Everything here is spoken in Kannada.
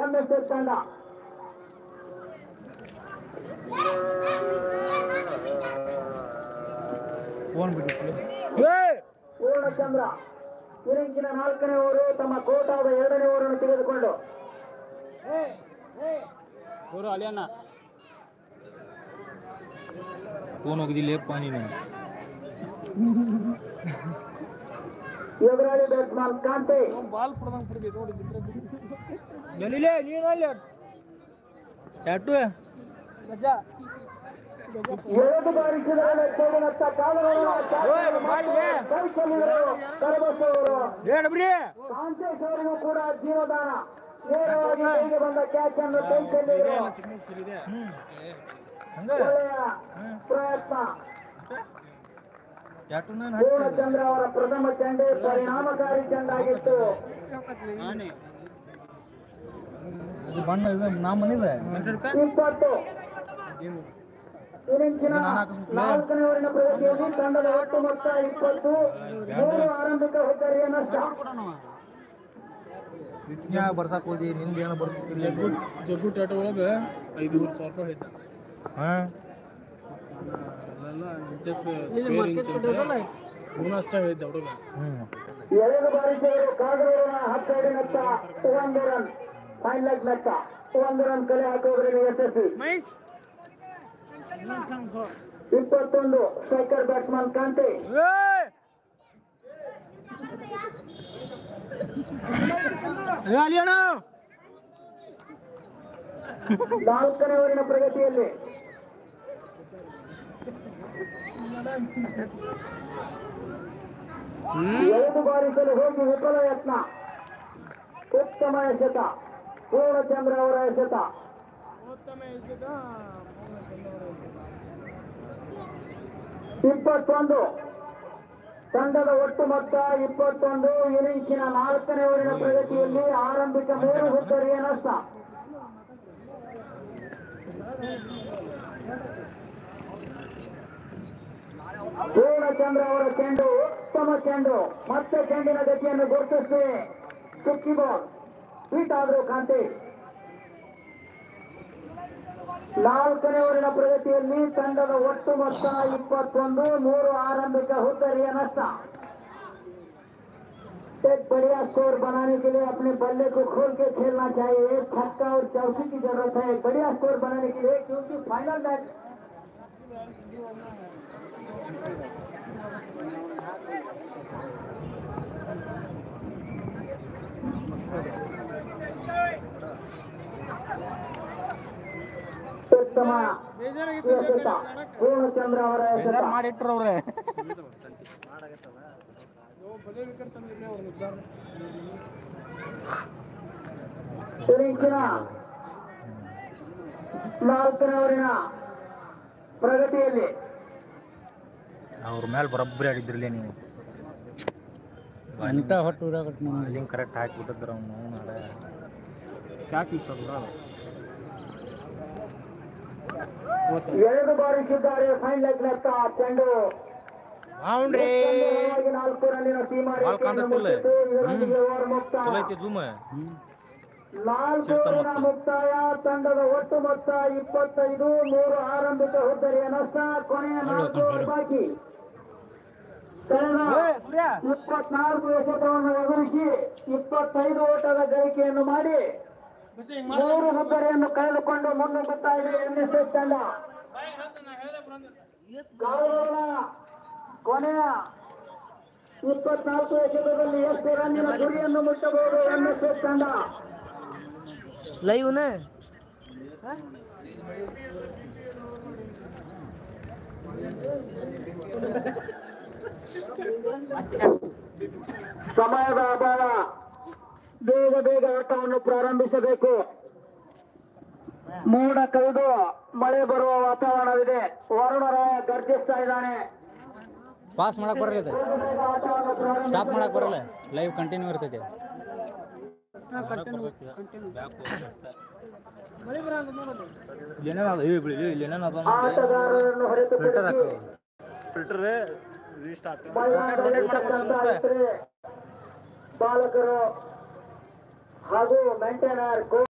ಎಂಎಸ್ಎಸ್ ತಂಡ. ಪೂರ್ಣಚಂದ್ರ ಇರಿಂಚಿನ 4ನೇ ಓವರು ತಮ್ಮ ಕೋಟಾದ 2ನೇ ಓವರನ್ನು ತೆಗೆದುಕೊಂಡು ಎದುರಾಳಿ ಬ್ಯಾಟ್ಸ್ಮನ್ ಕಾಂತೆ ಎಳೆದು ಬಾರಿಸಿದರೆ ಚೌಡನತ್ತ ಕಾಲುಗಳು ಕಾಂತೇಶ್ ಅವರಿಗೂ ಕೂಡ ಜೀವದಾನ. ನೇರವಾಗಿ ಕೈಗೆ ಬಂದ ಕ್ಯಾಚ್ ಅನ್ನು ಒಳ್ಳೆಯ ಪ್ರಯತ್ನ. ಪೂರ್ಣಚಂದ್ರ ಅವರ ಪ್ರಥಮ ಚೆಂಡೆ ಪರಿಣಾಮಕಾರಿ ಚೆಂಡಾಗಿತ್ತು. ಇಪ್ಪತ್ತು ಇನಿಂಗ್ಸಿನ 4ನೇ ಓವರಿನ ಪ್ರಗತಿಯಲ್ಲಿ ತಂಡದ ಒಟ್ಟು ಮೊತ್ತ 20. 3 ಆರಂಭಿಕ ಹುದ್ದರಿಯ ನಷ್ಟ. ಬರ್ಸಕ್ ಹೋದಿ ನಿಂದೇನು ಬರ್ತಿಲ್ಲ. ಜಗ್ಗು ಟಾಟಾ ಒಳಗೆ 5,000 ರೂಪಾಯಿ ಐತೆ. ಅಷ್ಟೇ ಹೇಳಿದ್ದೆ ಹುಡುಗ. ಎಳೆದು ಬಾರಿಸಿದರು ಕಾಗರೂರಿನ 10 ನತ್ತ 1 ರನ್. ಫೈನ್ ಲೆಗ್ ನತ್ತ 1 ರನ್ ಕಲೆ ಹಾಕುವುದರಲ್ಲಿ ಯಶಸ್ವಿ. 21 ಸ್ಟ್ರೈಕರ್ ಬ್ಯಾಟ್ಸ್ಮನ್ ಕಾಂತೆ. 4ನೇ ಓವರಿನ ಪ್ರಗತಿಯಲ್ಲಿ ಎಳೆದು ಬಾರಿಸಲು ಹೋಗಿ ವಿಫಲ ಯತ್ನ. ಉತ್ತಮ ಎಸೆತ ಪೂರ್ಣಚಂದ್ರ ಅವರ ಎಸೆತ. 21 ತಂಡದ ಒಟ್ಟು ಮೊತ್ತ 21. ಇನಿಂಗ್ಸಿನ 4ನೇ ಓವರಿನ ಪ್ರಗತಿಯಲ್ಲಿ ಆರಂಭಿಕ 3 ಹುದ್ದರಿಯ ನಷ್ಟ. ಪೂರ್ಣಚಂದ್ರ ಅವರ ಚೆಂಡು ಉತ್ತಮ ಚೆಂಡು. ಮತ್ತೆ ಚೆಂಡಿನ ಗತಿಯನ್ನು ಗುರುತಿಸಿ ಚುಕ್ಕಿ ಬಾಲ್ ಫಿಟ್ ಆದರೂ ಕಾಂತೆ. 4ನೇ ಓವರಿನ ಪ್ರಗತಿಯಲ್ಲಿ ತಂಡದ ಒಟ್ಟು ಮೊತ್ತ 21. 3 ಆರಂಭಿಕ ಹುದ್ದರಿಯ नष्ट। एक बढ़िया स्कोर बनाने के लिए अपने बल्ले को खोल के खेलना चाहिए। छक्का और चौकी की जरूरत है बढ़िया स्कोर बनाने के लिए, क्योंकि फाइनल मैच ಪೂರ್ಣಚಂದ್ರ ಅವರ ಮಾಡಿಟ್ರವ್ರೆ ನಾಲ್ಕನೇ ಪ್ರಗತಿಯಲ್ಲಿ ಅವ್ರ ಮೇಲೆ ಬರೋಬ್ಬರಿ ಆಡಿದ್ರಲ್ಲ ನೀವು ಅಂತ ಹೊಟ್ಟು ಲಿಂಕ್ ಕರೆಕ್ಟ್ ಹಾಕಿಬಿಟ್ಟಿದ್ರ ಅವನು ನಾಳೆ ಯಾಕೆ ಎರಡು ಬಾರಿಸಿದ್ದಾರೆ ಫೈನ್ ಲೆಗ್ ಲೆಕ್ಕ ಚೆಂಡು ನಾಲ್ಕು ರನ್ನಿನ ನಾಲ್ಕು ರನ್ ಮುಕ್ತಾಯ। ತಂಡದ ಒಟ್ಟು ಮೊತ್ತ 25, 3 ಆರಂಭಿಕ ಹುದ್ದರಿಯ ನಷ್ಟ। ಕೊನೆಯ 4 ಬಾಕಿ ಕಳೆದ 24 ಎಸೆತವನ್ನು ಎದುರಿಸಿ 25 ಓಟದ ಗಳಿಕೆಯನ್ನು ಮಾಡಿ 3 ಹುದ್ದರಿಯನ್ನು ಕಳೆದುಕೊಂಡು ಮುನ್ನುಗ್ಗುತ್ತಾ ಇದೆ ಎನ್ಎಸ್ಎಸ್ ತಂಡ। ಕೊನೆಯ 24 ಎಸೆತದಲ್ಲಿ ಎಷ್ಟು ರನ್ನಿನ ಗುರಿಯನ್ನು ಮುಟ್ಟಬಹುದು ಎನ್ಎಸ್ಎಸ್ ತಂಡ? लाइव ना ಸಮಯದ ಅಭಾವ, ಬೇಗ ಬೇಗ ಆಟವನ್ನು ಪ್ರಾರಂಭಿಸಬೇಕು। ಮೋಡ ಕವಿದು ಮಳೆ ಬರುವ ವಾತಾವರಣವಿದೆ। ವರುಣರಾಯ ಗರ್ಜಿಸ್ತಾ ಇದ್ದಾನೆ। ಪಾಸ್ ಮಾಡಕ್ ಬರಲ್ಲ, ಸ್ಟಾಪ್ ಮಾಡಕ್ ಬರಲ್ಲ, ಲೈವ್ ಕಂಟಿನ್ಯೂ ಇರ್ತೈತೆ। ಆಟಗಾರರನ್ನು ಹೊರತುಪಡಿಸಿ ಬಾಲಕರು ಹಾಗೂ ಮೇಂಟೈನರ್